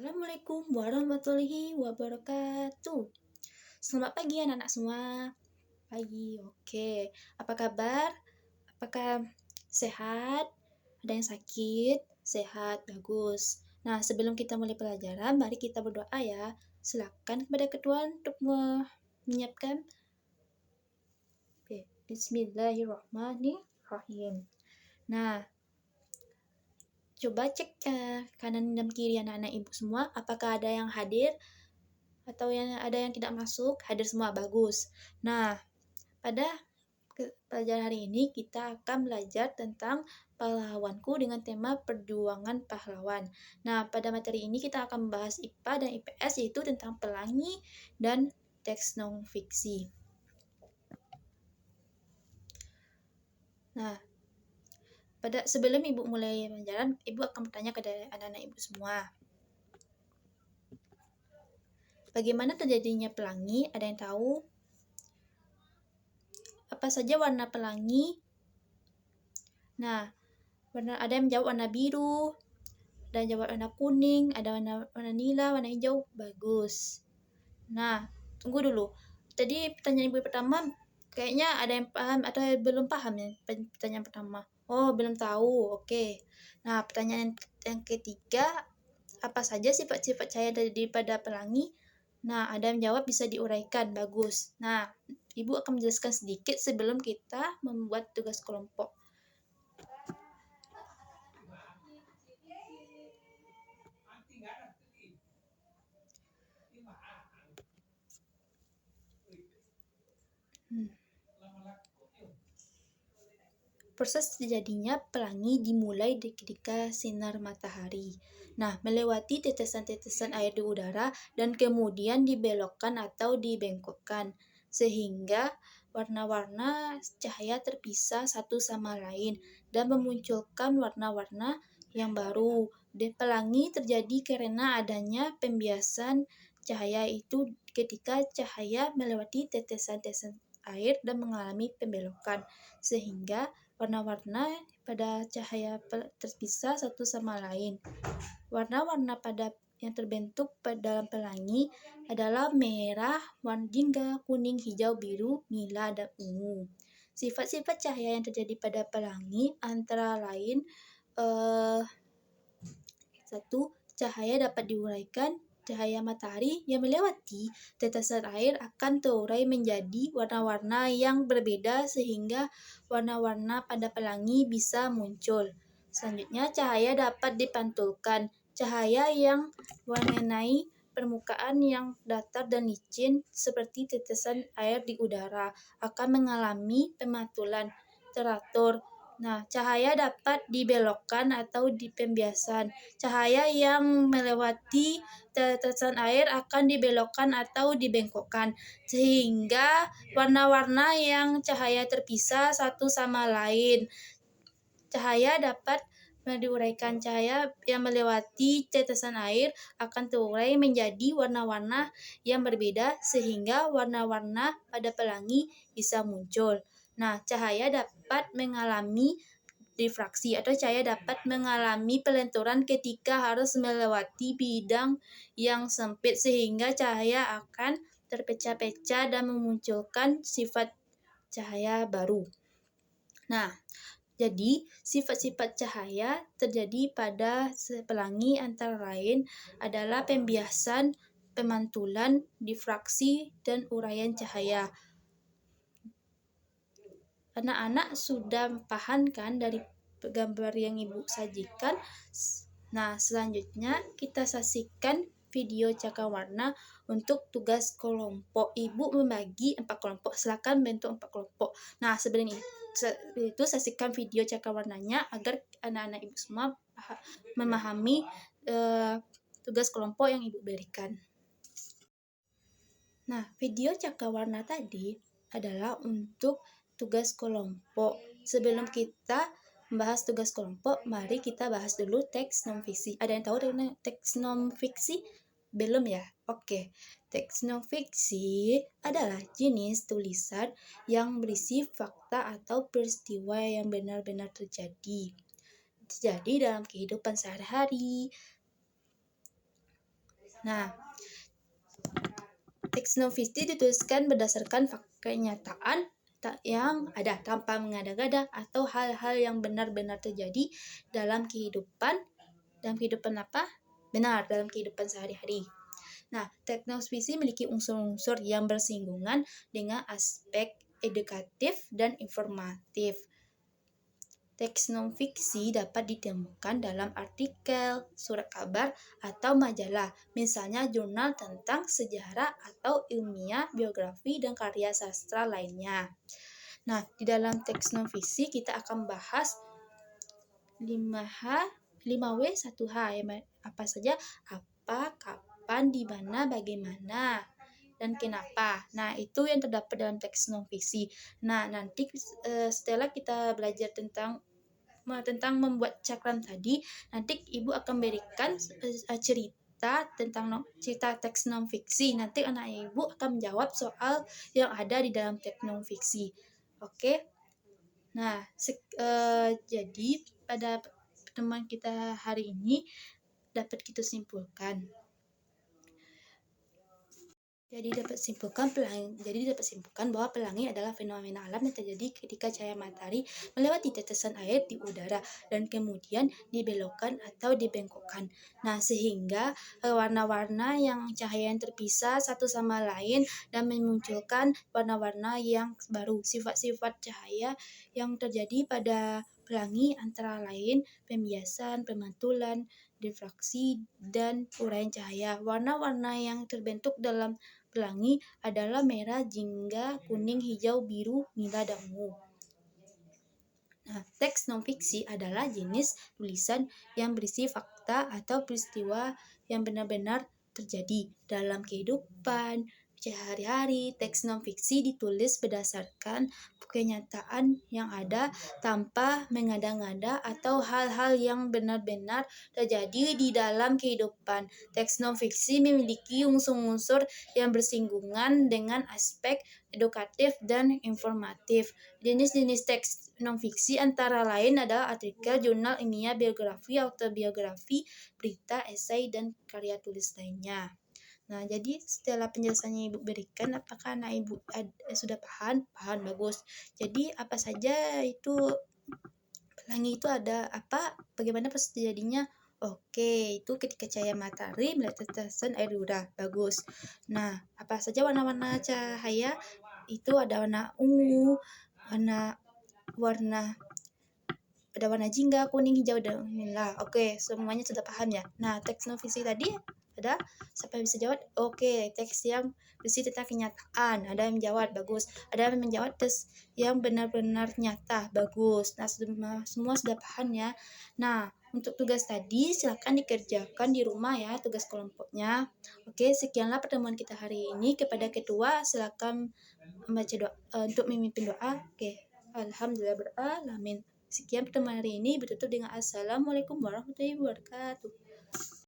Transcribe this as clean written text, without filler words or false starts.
Assalamualaikum warahmatullahi wabarakatuh. Selamat pagi anak-anak semua. Pagi, oke. Apa kabar? Apakah sehat? Ada yang sakit? Sehat, bagus. Nah, sebelum kita mulai pelajaran, mari kita berdoa ya. Silakan kepada ketua untuk menyiapkan. Oke, Bismillahirrahmanirrahim. Nah, coba cek kanan dan kiri anak-anak ibu semua, apakah ada yang hadir atau yang ada yang tidak masuk. Hadir semua, bagus. Nah, pada pelajaran hari ini kita akan belajar tentang pahlawanku dengan tema perjuangan pahlawan. Nah, pada materi ini kita akan membahas IPA dan IPS, yaitu tentang pelangi dan teks non fiksi. Nah, sebelum ibu mulai pelajaran, ibu akan bertanya kepada anak-anak ibu semua. Bagaimana terjadinya pelangi? Ada yang tahu? Apa saja warna pelangi? Nah, ada yang menjawab warna biru, ada yang jawab warna kuning, ada warna nila, warna hijau. Bagus. Nah, tunggu dulu. Tadi pertanyaan ibu pertama, kayaknya ada yang paham atau belum paham ya pertanyaan pertama. Oh, belum tahu. Oke. Nah, pertanyaan yang ketiga, apa saja sifat-sifat cahaya daripada pelangi? Nah, ada yang jawab bisa diuraikan. Bagus. Nah, ibu akan menjelaskan sedikit sebelum kita membuat tugas kelompok. Proses terjadinya pelangi dimulai ketika sinar matahari. Nah, melewati tetesan-tetesan air di udara dan kemudian dibelokkan atau dibengkokkan, sehingga warna-warna cahaya terpisah satu sama lain dan memunculkan warna-warna yang baru. Dan pelangi terjadi karena adanya pembiasan cahaya itu ketika cahaya melewati tetesan-tetesan air dan mengalami pembelokan, sehingga warna-warna pada cahaya terpisah satu sama lain. Warna-warna pada yang terbentuk dalam pelangi adalah merah, warna jingga, kuning, hijau, biru, nila, dan ungu. Sifat-sifat cahaya yang terjadi pada pelangi antara lain 1. Cahaya dapat diuraikan. Cahaya matahari yang melewati tetesan air akan terurai menjadi warna-warna yang berbeda sehingga warna-warna pada pelangi bisa muncul. Selanjutnya, cahaya dapat dipantulkan. Cahaya yang mengenai permukaan yang datar dan licin seperti tetesan air di udara akan mengalami pemantulan teratur. Nah, cahaya dapat dibelokkan atau dipembiasan. Cahaya yang melewati tetesan air akan dibelokkan atau dibengkokkan, sehingga warna-warna yang cahaya terpisah satu sama lain. Cahaya dapat diuraikan. Cahaya yang melewati tetesan air akan terurai menjadi warna-warna yang berbeda sehingga warna-warna pada pelangi bisa muncul. Nah, cahaya dapat mengalami difraksi atau cahaya dapat mengalami pelenturan ketika harus melewati bidang yang sempit sehingga cahaya akan terpecah-pecah dan memunculkan sifat cahaya baru. Nah, jadi sifat-sifat cahaya terjadi pada pelangi antara lain adalah pembiasan, pemantulan, difraksi, dan uraian cahaya. Anak-anak sudah paham kan dari gambar yang ibu sajikan? Nah, selanjutnya kita saksikan video Cakrawala untuk tugas kelompok. Ibu membagi 4 kelompok. Silakan bentuk 4 kelompok. Nah, sebelum itu saksikan video Cakrawalanya agar anak-anak ibu semua memahami tugas kelompok yang ibu berikan. Nah, video Cakrawala tadi adalah untuk tugas kelompok. Sebelum kita membahas tugas kelompok, mari kita bahas dulu teks non fiksi. Ada yang tahu teks non fiksi? Belum ya? Oke. Teks non fiksi adalah jenis tulisan yang berisi fakta atau peristiwa yang benar-benar terjadi dalam kehidupan sehari-hari. Nah, teks non fiksi dituliskan berdasarkan kenyataan yang ada tanpa mengada-ngada atau hal-hal yang benar-benar terjadi dalam kehidupan dalam kehidupan sehari-hari. Nah, teks non fiksi memiliki unsur-unsur yang bersinggungan dengan aspek edukatif dan informatif. Teks non-fiksi dapat ditemukan dalam artikel, surat kabar, atau majalah, misalnya jurnal tentang sejarah atau ilmiah, biografi, dan karya sastra lainnya. Nah, di dalam teks non-fiksi kita akan bahas 5H, 5W, 1H. Apa saja? Apa, kapan, di mana, bagaimana, dan kenapa. Nah, itu yang terdapat dalam teks non-fiksi. Nah, nanti setelah kita belajar tentang membuat cakram tadi, nanti Ibu akan berikan cerita teks non fiksi. Nanti anak Ibu akan menjawab soal yang ada di dalam teks non fiksi. Oke. Nah, jadi pada pertemuan kita hari ini dapat kita simpulkan. Jadi dapat simpulkan bahwa pelangi adalah fenomena alam yang terjadi ketika cahaya matahari melewati tetesan air di udara dan kemudian dibelokkan atau dibengkokkan. Nah, sehingga warna-warna yang cahaya yang terpisah satu sama lain dan memunculkan warna-warna yang baru. Sifat-sifat cahaya yang terjadi pada pelangi antara lain pembiasan, pemantulan, difraksi, dan uraian cahaya. Warna-warna yang terbentuk dalam pelangi adalah merah, jingga, kuning, hijau, biru, nila, dan ungu. Nah, teks non-fiksi adalah jenis tulisan yang berisi fakta atau peristiwa yang benar-benar terjadi dalam kehidupan sehari-hari. Teks non-fiksi ditulis berdasarkan kenyataan yang ada tanpa mengada-ngada atau hal-hal yang benar-benar terjadi di dalam kehidupan. Teks non-fiksi memiliki unsur-unsur yang bersinggungan dengan aspek edukatif dan informatif. Jenis-jenis teks non-fiksi antara lain adalah artikel, jurnal ilmiah, biografi, autobiografi, berita, esai, dan karya tulis lainnya. Nah, jadi setelah penjelasannya Ibu berikan, apakah anak Ibu sudah paham? Paham, bagus. Jadi apa saja itu pelangi itu ada apa? Bagaimana proses terjadinya? Oke, itu ketika cahaya matahari melihat tetesan air di udara. Bagus. Nah, apa saja warna-warna cahaya? Itu ada warna ungu, ada warna jingga, kuning, hijau, dan nila. Oke, semuanya sudah paham ya. Nah, teks non-fiksi tadi ada siapa yang bisa jawab? Oke, teks yang berisi tentang kenyataan. Ada yang menjawab, bagus. Ada yang menjawab teks yang benar-benar nyata, bagus. Nah, semua sudah paham ya. Nah, untuk tugas tadi silakan dikerjakan di rumah ya, tugas kelompoknya. Oke, sekianlah pertemuan kita hari ini. Kepada ketua silakan membaca doa untuk memimpin doa. Oke, alhamdulillah beralamin. Sekian pertemuan hari ini, bertutup dengan Assalamualaikum warahmatullahi wabarakatuh.